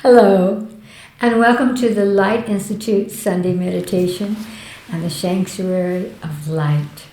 Hello, and welcome to the Light Institute Sunday Meditation and the Sanctuary of Light.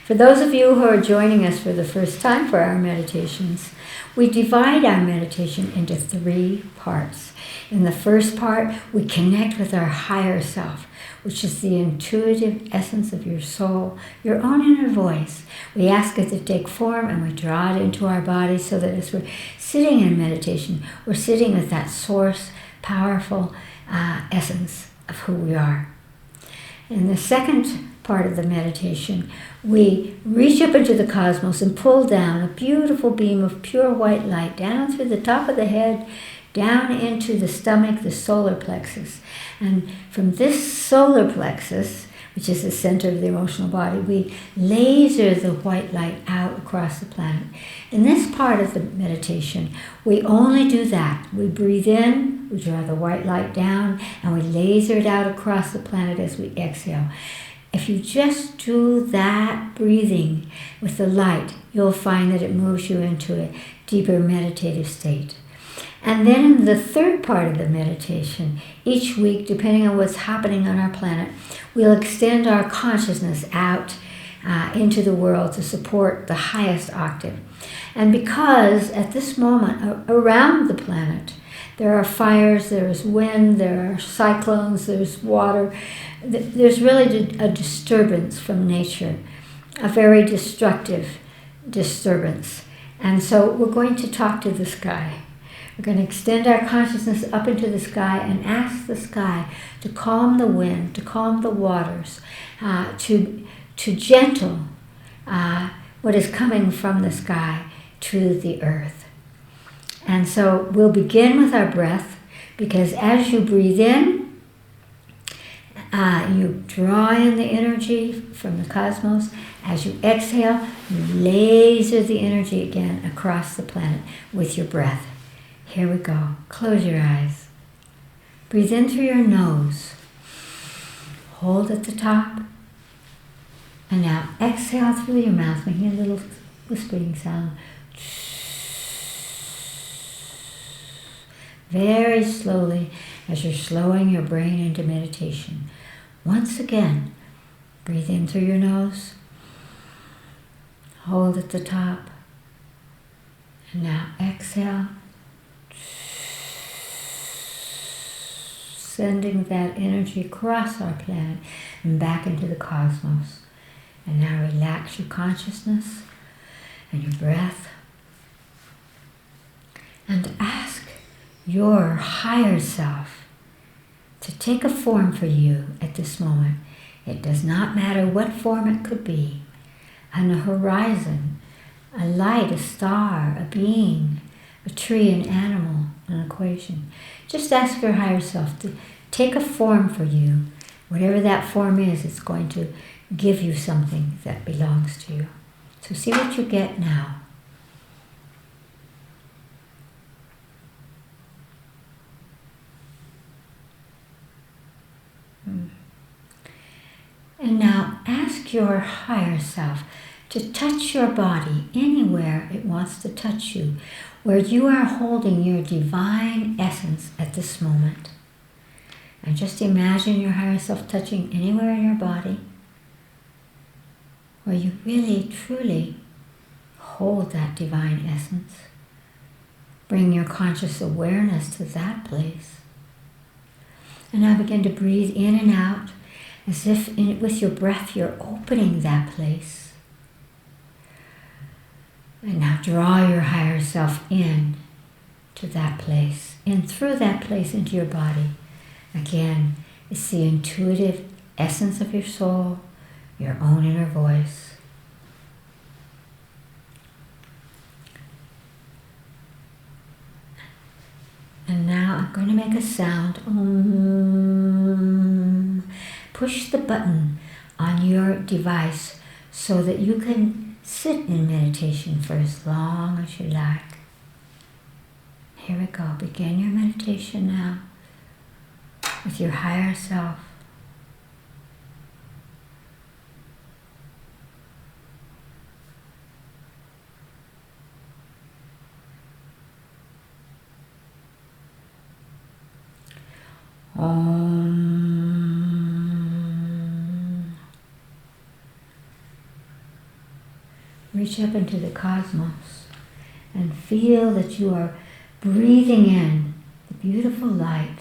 For those of you who are joining us for the first time for our meditations, we divide our meditation into 3 parts. In the first part, we connect with our higher self, which is the intuitive essence of your soul, your own inner voice. We ask it to take form and we draw it into our body so that as we're sitting in meditation, we're sitting with that source, powerful essence of who we are. In the second part of the meditation, we reach up into the cosmos and pull down a beautiful beam of pure white light down through the top of the head, down into the stomach, the solar plexus. And from this solar plexus, which is the center of the emotional body, we laser the white light out across the planet. In this part of the meditation, we only do that. We breathe in, we draw the white light down, and we laser it out across the planet as we exhale. If you just do that breathing with the light, you'll find that it moves you into a deeper meditative state. And then in the third part of the meditation, each week, depending on what's happening on our planet, we'll extend our consciousness out into the world to support the highest octave. And because at this moment around the planet, there are fires, there is wind, there are cyclones, there's water, there's really a disturbance from nature, a very destructive disturbance. And so we're going to talk to the sky. We're going to extend our consciousness up into the sky and ask the sky to calm the wind, to calm the waters, to gentle what is coming from the sky to the earth. And so we'll begin with our breath, because as you breathe in, you draw in the energy from the cosmos. As you exhale, you laser the energy again across the planet with your breath. Here we go. Close your eyes. Breathe in through your nose. Hold at the top. And now exhale through your mouth, making a little whispering sound. Very slowly, as you're slowing your brain into meditation. Once again, breathe in through your nose. Hold at the top. And now exhale. Sending that energy across our planet and back into the cosmos. And now relax your consciousness and your breath. And ask your higher self to take a form for you at this moment. It does not matter what form it could be. On the horizon, a light, a star, a being, a tree, an animal, an equation. Just ask your higher self to take a form for you. Whatever that form is, it's going to give you something that belongs to you. So see what you get now. And now ask your higher self to touch your body anywhere it wants to touch you, where you are holding your divine essence at this moment. And just imagine your higher self touching anywhere in your body where you really, truly hold that divine essence. Bring your conscious awareness to that place. And now begin to breathe in and out as if with your breath you're opening that place. And now draw your higher self in to that place, in through that place into your body. Again, it's the intuitive essence of your soul, your own inner voice. And now I'm going to make a sound. Push the button on your device so that you can sit in meditation for as long as you like. Here we go. Begin your meditation now with your higher self. Om. Reach up into the cosmos and feel that you are breathing in the beautiful light,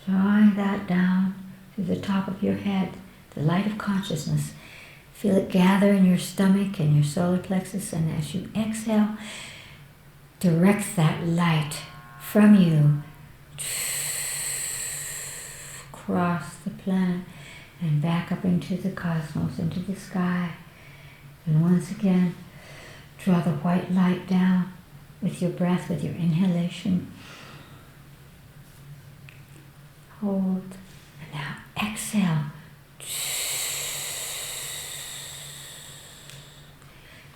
drawing that down to the top of your head, the light of consciousness. Feel it gather in your stomach and your solar plexus, and as you exhale, direct that light from you across the planet and back up into the cosmos, into the sky. And once again, draw the white light down with your breath, with your inhalation. Hold, and now exhale.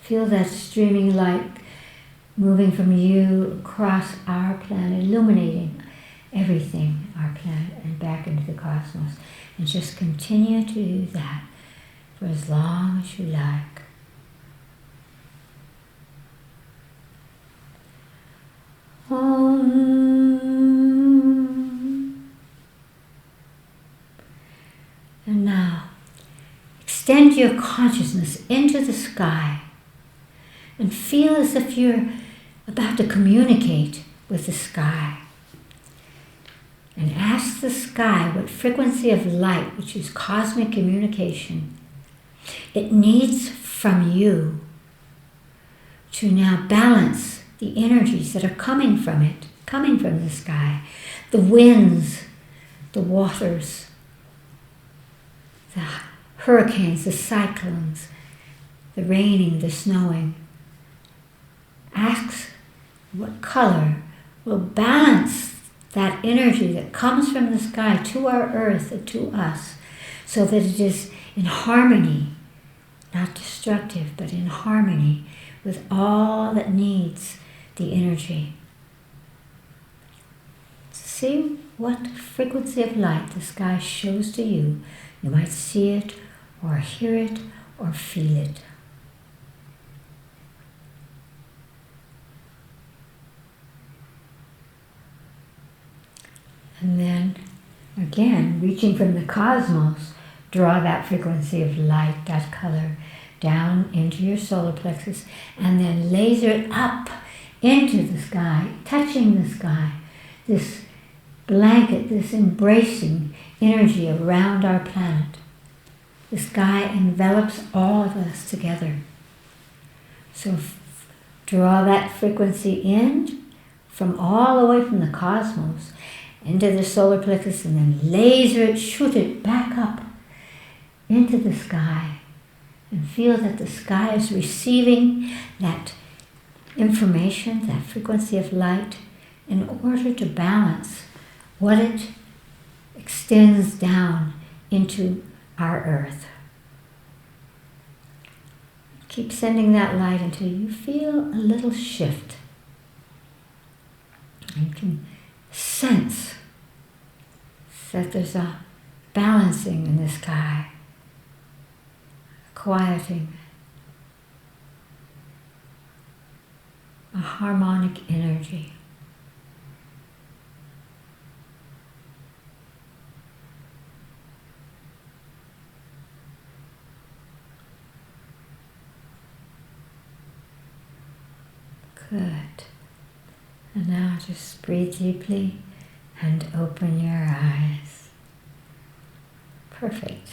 Feel that streaming light moving from you across our planet, illuminating everything, our planet, and back into the cosmos. And just continue to do that for as long as you like. And now, extend your consciousness into the sky and feel as if you're about to communicate with the sky. And ask the sky what frequency of light, which is cosmic communication, it needs from you to now balance the energies that are coming from it, coming from the sky, the winds, the waters, the hurricanes, the cyclones, the raining, the snowing. Ask what color will balance that energy that comes from the sky to our earth and to us, so that it is in harmony, not destructive, but in harmony with all that needs the energy. See what frequency of light the sky shows to you. You might see it, or hear it, or feel it. And then, again, reaching from the cosmos, draw that frequency of light, that color, down into your solar plexus, and then laser it up into the sky, touching the sky, this blanket, this embracing energy around our planet. The sky envelops all of us together. So draw that frequency in from all the way from the cosmos into the solar plexus, and then laser it, shoot it back up into the sky, and feel that the sky is receiving that information, that frequency of light, in order to balance what it extends down into our earth. Keep sending that light until you feel a little shift. You can sense that there's a balancing in the sky, quieting, a harmonic energy. Good. And now just breathe deeply and open your eyes. Perfect.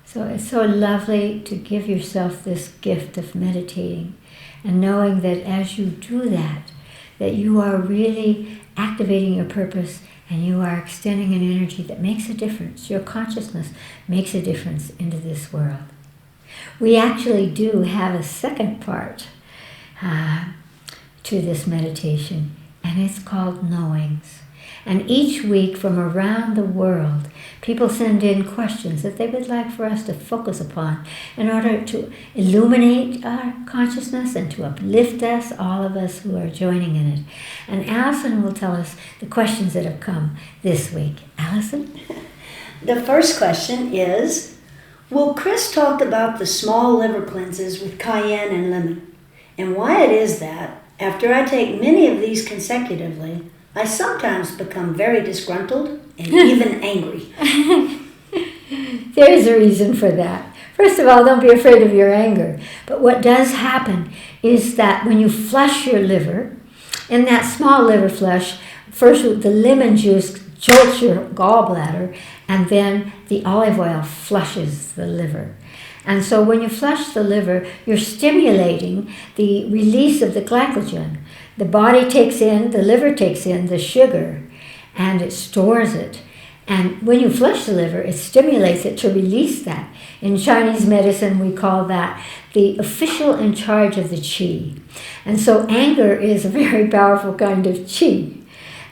So it's so lovely to give yourself this gift of meditating and knowing that as you do that, that you are really activating your purpose and you are extending an energy that makes a difference. Your consciousness makes a difference into this world. We actually do have a second part to this meditation, and it's called knowings. And each week from around the world, people send in questions that they would like for us to focus upon in order to illuminate our consciousness and to uplift us, all of us who are joining in it. And Allison will tell us the questions that have come this week. Allison? The first question is, will Chris talk about the small liver cleanses with cayenne and lemon, and why it is that, after I take many of these consecutively, I sometimes become very disgruntled and even angry. There is a reason for that. First of all, don't be afraid of your anger. But what does happen is that when you flush your liver, in that small liver flush, first the lemon juice jolts your gallbladder, and then the olive oil flushes the liver. And so when you flush the liver, you're stimulating the release of the glycogen. The body takes in, the liver takes in the sugar, and it stores it. And when you flush the liver, it stimulates it to release that. In Chinese medicine, we call that the official in charge of the qi. And so anger is a very powerful kind of qi.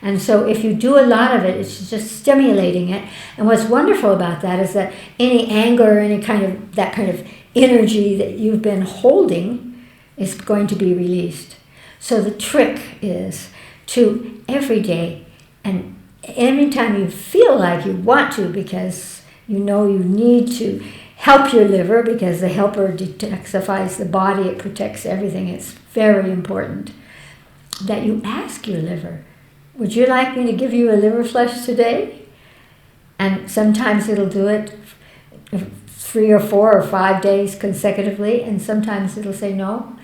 And so if you do a lot of it, it's just stimulating it. And what's wonderful about that is that any anger or any kind of that kind of energy that you've been holding is going to be released. So the trick is to every day, and every time you feel like you want to, because you know you need to help your liver, because the helper detoxifies the body, it protects everything, it's very important, that you ask your liver, would you like me to give you a liver flush today? And sometimes it'll do it 3 or 4 or 5 days consecutively, and sometimes it'll say no.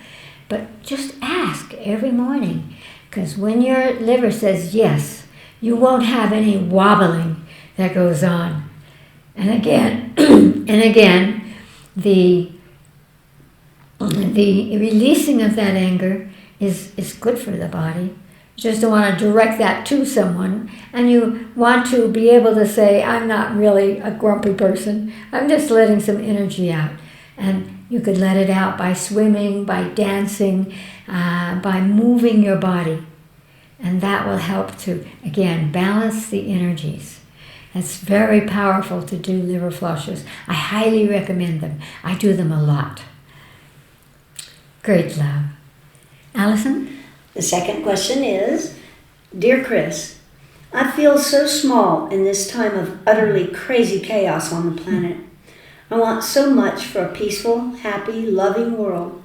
But just ask every morning, because when your liver says yes, you won't have any wobbling that goes on. And again, the releasing of that anger is good for the body. You just don't want to direct that to someone, and you want to be able to say, I'm not really a grumpy person, I'm just letting some energy out. And you could let it out by swimming, by dancing, by moving your body. And that will help to, again, balance the energies. It's very powerful to do liver flushes. I highly recommend them. I do them a lot. Great love. Allison? The second question is, Dear Chris, I feel so small in this time of utterly crazy chaos on the planet. I want so much for a peaceful, happy, loving world.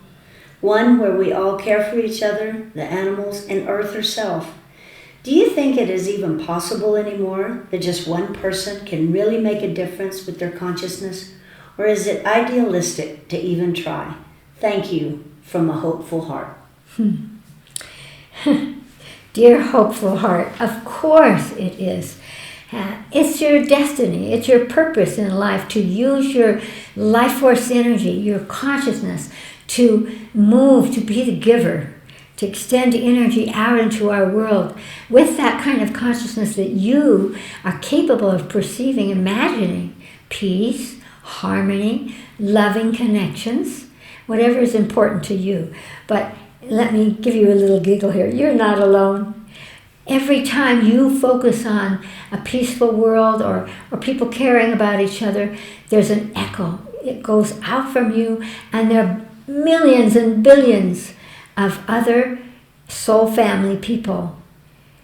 One where we all care for each other, the animals, and Earth herself. Do you think it is even possible anymore that just one person can really make a difference with their consciousness? Or is it idealistic to even try? Thank you from a hopeful heart. Dear hopeful heart, of course it is. It's your destiny, it's your purpose in life to use your life force energy, your consciousness, to move, to be the giver, to extend energy out into our world with that kind of consciousness that you are capable of perceiving, imagining peace, harmony, loving connections, whatever is important to you. But let me give you a little giggle here. You're not alone. Every time you focus on a peaceful world or people caring about each other, there's an echo. It goes out from you, and there are millions and billions of other soul family people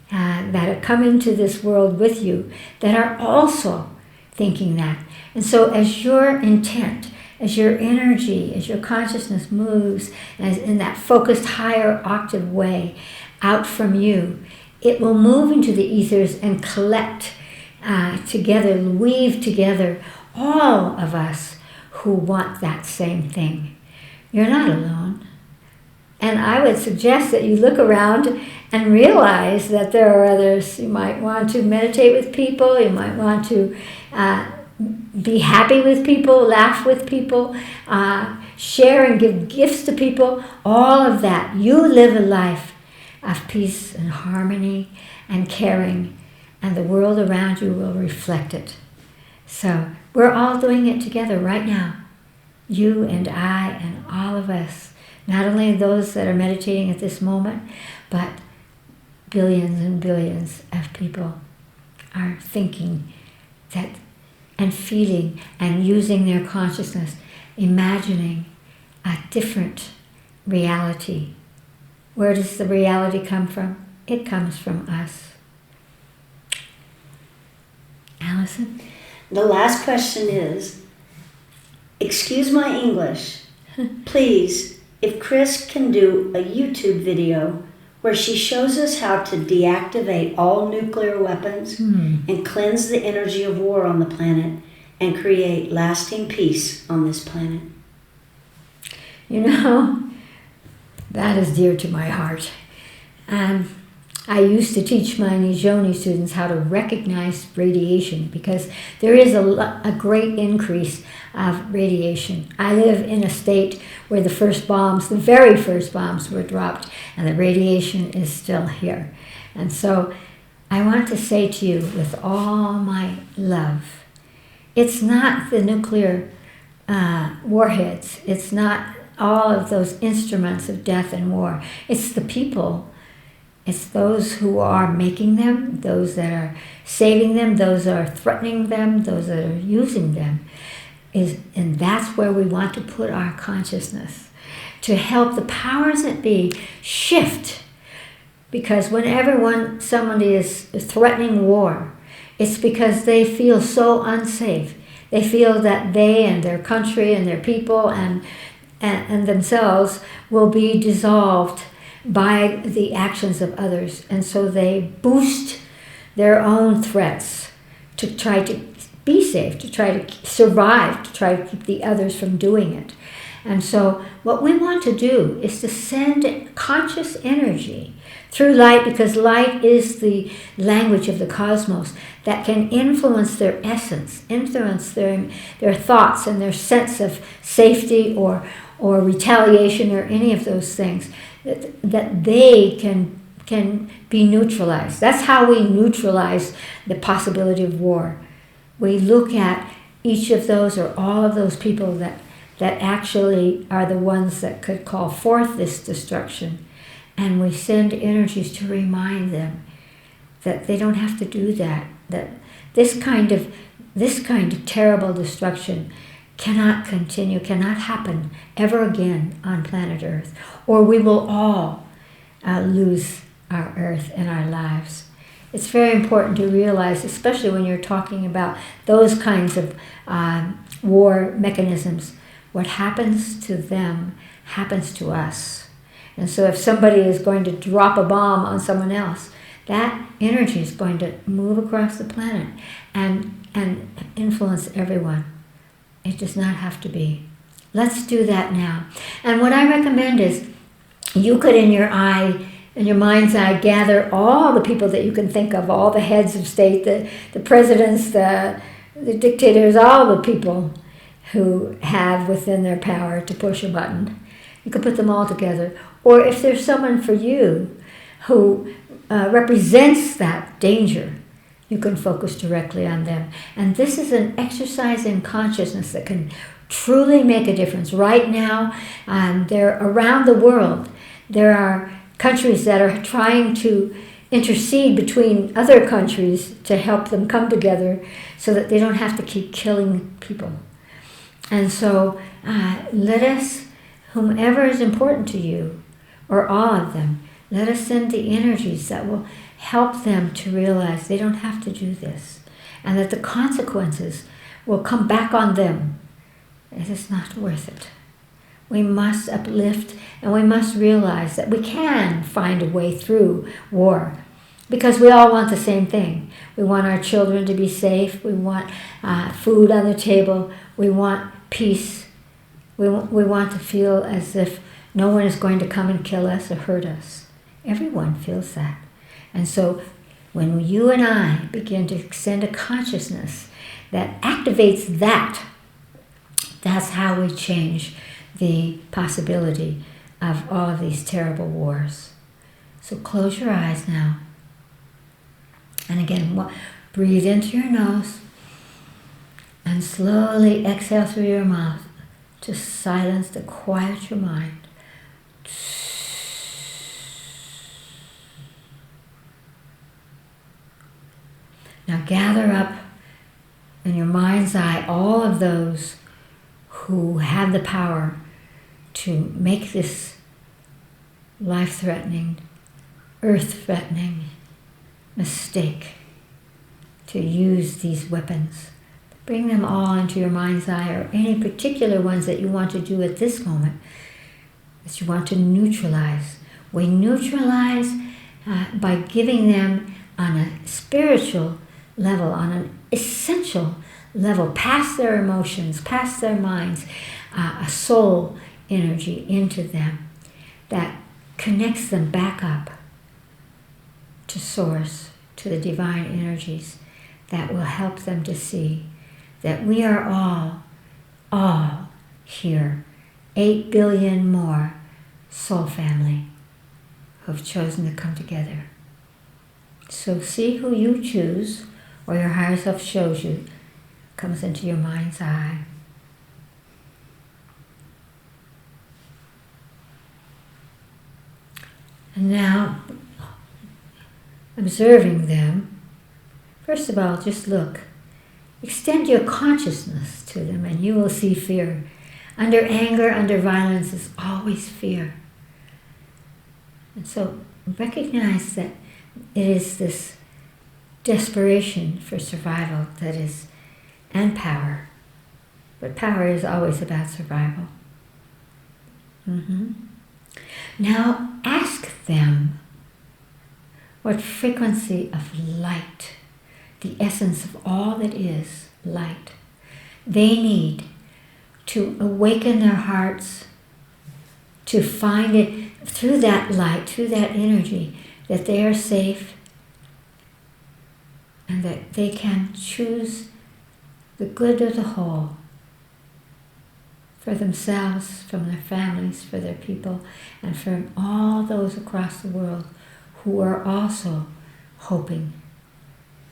that have come into this world with you that are also thinking that. And so as your intent, as your energy, as your consciousness moves as in that focused higher octave way out from you, it will move into the ethers and collect together, weave together all of us who want that same thing. You're not alone. And I would suggest that you look around and realize that there are others. You might want to meditate with people. You might want to be happy with people, laugh with people, share and give gifts to people. All of that. You live a life of peace and harmony and caring, and the world around you will reflect it. So we're all doing it together right now. You and I and all of us. Not only those that are meditating at this moment, but billions and billions of people are thinking that and feeling and using their consciousness, imagining a different reality. Where does the reality come from? It comes from us. Allison? The last question is, excuse my English, please, if Chris can do a YouTube video where she shows us how to deactivate all nuclear weapons and cleanse the energy of war on the planet and create lasting peace on this planet. You know, that is dear to my heart. And I used to teach my Nijoni students how to recognize radiation because there is a great increase of radiation. I live in a state where the very first bombs were dropped, and the radiation is still here. And so I want to say to you with all my love, it's not the nuclear warheads, it's not all of those instruments of death and war, it's the people. It's those who are making them, those that are saving them, those that are threatening them, those that are using them. And that's where we want to put our consciousness, to help the powers that be shift. Because whenever somebody is threatening war, it's because they feel so unsafe. They feel that they and their country and their people and themselves will be dissolved by the actions of others. And so they boost their own threats to try to be safe, to try to survive, to try to keep the others from doing it. And so what we want to do is to send conscious energy through light, because light is the language of the cosmos that can influence their essence, influence their thoughts and their sense of safety or retaliation or any of those things, that they can be neutralized. That's how we neutralize the possibility of war. We look at each of those or all of those people that actually are the ones that could call forth this destruction, and we send energies to remind them that they don't have to do that, that this kind of terrible destruction cannot continue, cannot happen ever again on planet Earth, or we will all lose our Earth and our lives. It's very important to realize, especially when you're talking about those kinds of war mechanisms, what happens to them happens to us. And so if somebody is going to drop a bomb on someone else, that energy is going to move across the planet and influence everyone. It does not have to be. Let's do that now. And what I recommend is you could in your mind's eye, gather all the people that you can think of, all the heads of state, the presidents, the dictators, all the people who have within their power to push a button. You could put them all together. Or if there's someone for you who represents that danger, you can focus directly on them. And this is an exercise in consciousness that can truly make a difference. Right now, around the world, there are countries that are trying to intercede between other countries to help them come together so that they don't have to keep killing people. And so let us, whomever is important to you, or all of them, let us send the energies that will help them to realize they don't have to do this, and that the consequences will come back on them. It is not worth it. We must uplift, and we must realize that we can find a way through war, because we all want the same thing. We want our children to be safe. We want food on the table. We want peace. We want to feel as if no one is going to come and kill us or hurt us. Everyone feels that. And so when you and I begin to extend a consciousness that activates that, that's how we change the possibility of all of these terrible wars. So close your eyes now. And again, breathe into your nose and slowly exhale through your mouth to silence, to quiet your mind. Now gather up in your mind's eye all of those who have the power to make this life-threatening, earth-threatening mistake, to use these weapons. Bring them all into your mind's eye, or any particular ones that you want to do at this moment, that you want to neutralize. We neutralize by giving them on a spiritual level, on an essential level, past their emotions, past their minds, a soul energy into them that connects them back up to source, to the divine energies that will help them to see that we are all here, 8 billion more soul family who have chosen to come together. So see who you choose, or your higher self shows you, comes into your mind's eye. And now, observing them, first of all, just look. Extend your consciousness to them and you will see fear. Under anger, under violence is always fear. And so recognize that it is this desperation for survival that is, and power. But power is always about survival. Now ask them what frequency of light, the essence of all that is light, they need to awaken their hearts, to find it through that light, through that energy, that they are safe and that they can choose the good of the whole for themselves, from their families, for their people, and from all those across the world who are also hoping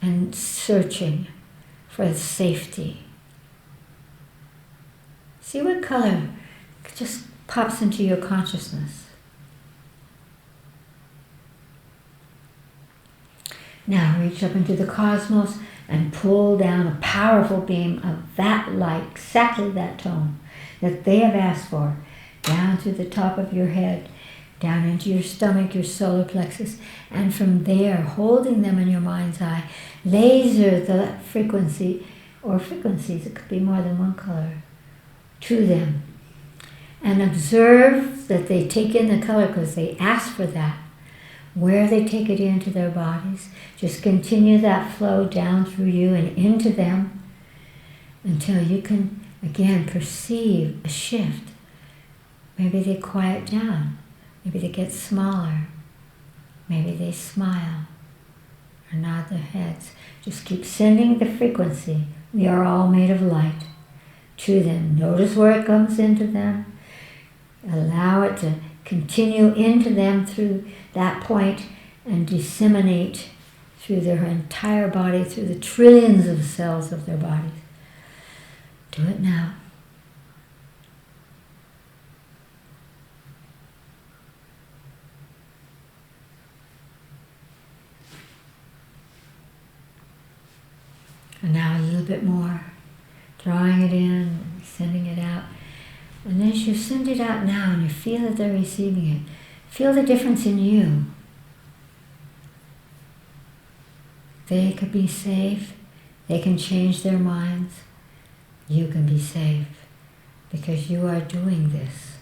and searching for safety. See what color just pops into your consciousness. Now reach up into the cosmos and pull down a powerful beam of that light, exactly that tone that they have asked for, down to the top of your head, down into your stomach, your solar plexus, and from there, holding them in your mind's eye, laser the frequency, or frequencies, it could be more than one color, to them. And observe that they take in the color because they ask for that. Where they take it into their bodies, just continue that flow down through you and into them until you can, again, perceive a shift. Maybe they quiet down. Maybe they get smaller. Maybe they smile or nod their heads. Just keep sending the frequency. We are all made of light to them. Notice where it comes into them. Allow it to continue into them through that point and disseminate through their entire body, through the trillions of cells of their bodies. Do it now. And now a little bit more, drawing it in, sending it out. And as you send it out now and you feel that they're receiving it, feel the difference in you. They could be safe. They can change their minds. You can be safe because you are doing this.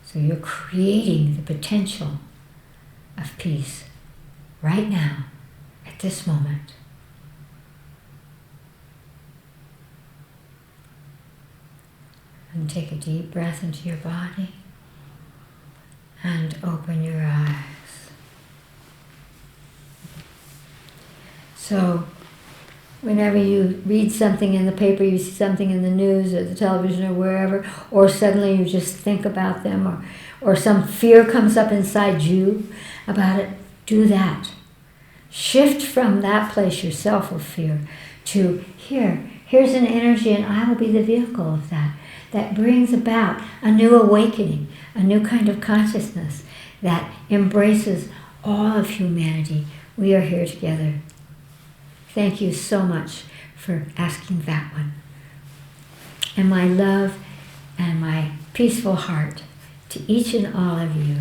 So you're creating the potential of peace right now, at this moment. And take a deep breath into your body and open your eyes. So, whenever you read something in the paper, you see something in the news or the television or wherever, or suddenly you just think about them, or some fear comes up inside you about it, do that. Shift from that place yourself of fear to here's an energy and I will be the vehicle of that. That brings about a new awakening, a new kind of consciousness that embraces all of humanity. We are here together. Thank you so much for asking that one. And my love and my peaceful heart to each and all of you.